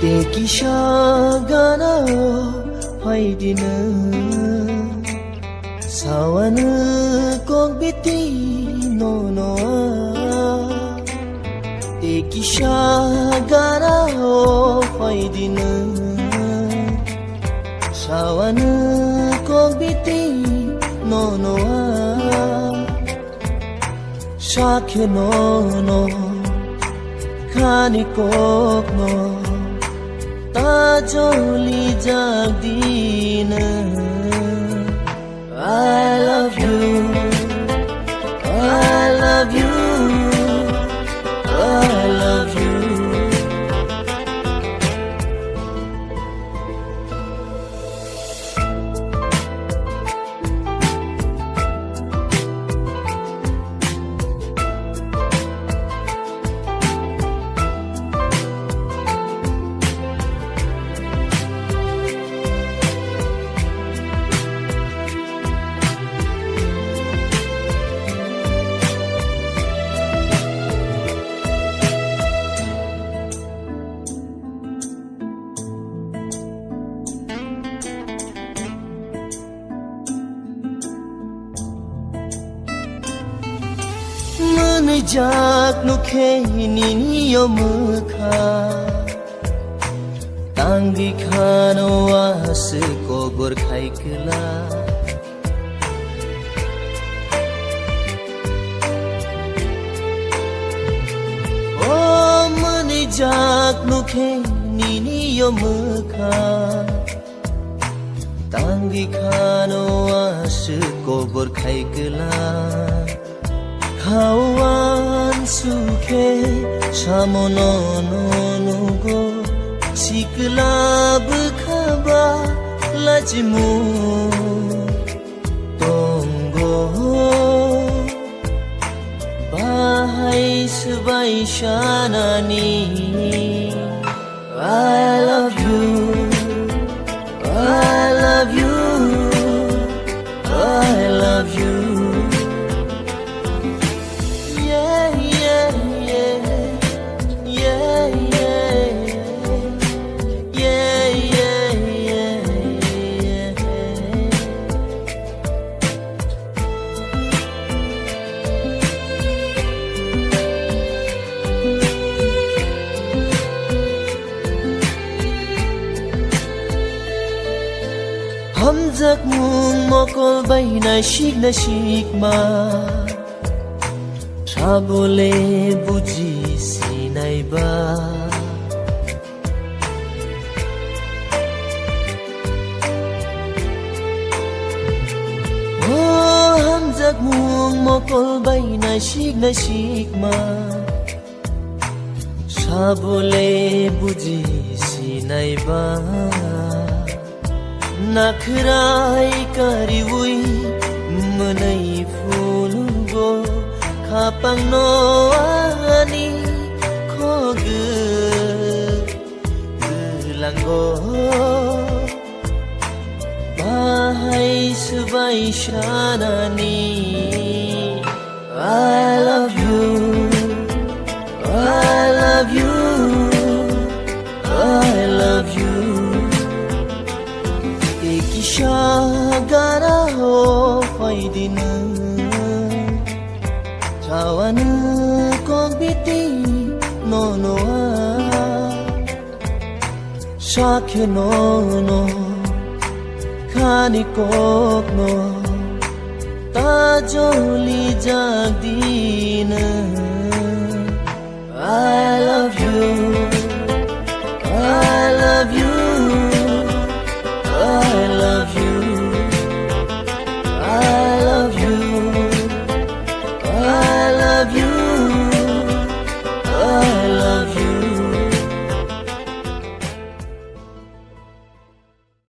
Tekisha gana haidina sawan kong biti no Tekisha gana haidina sawan kong biti no Shake no khani kok no Tajoli jagdina I love you I love you I love you Jak no keni yo mukha tangi khano as ko gor khaikla o mani jak no keni yo mukha tangi khano as ko gor khaikla Kawan suke samono no go siklab khaba lajmu tongo bahai sbai shanani I love you I love you I love you Hamzak mung mokol bay na shikma Sabole buji sinay ba Oh hamzak mung mokol bay na shikma Sabole buji sinay ba Nakrai kariwui menai fulgo kapang no ani koge langgo bahai sebai shanani I love you I love you I love you Shagara ho faidina Chawan kong biti no Shake no khani kok no Tajoli jagdina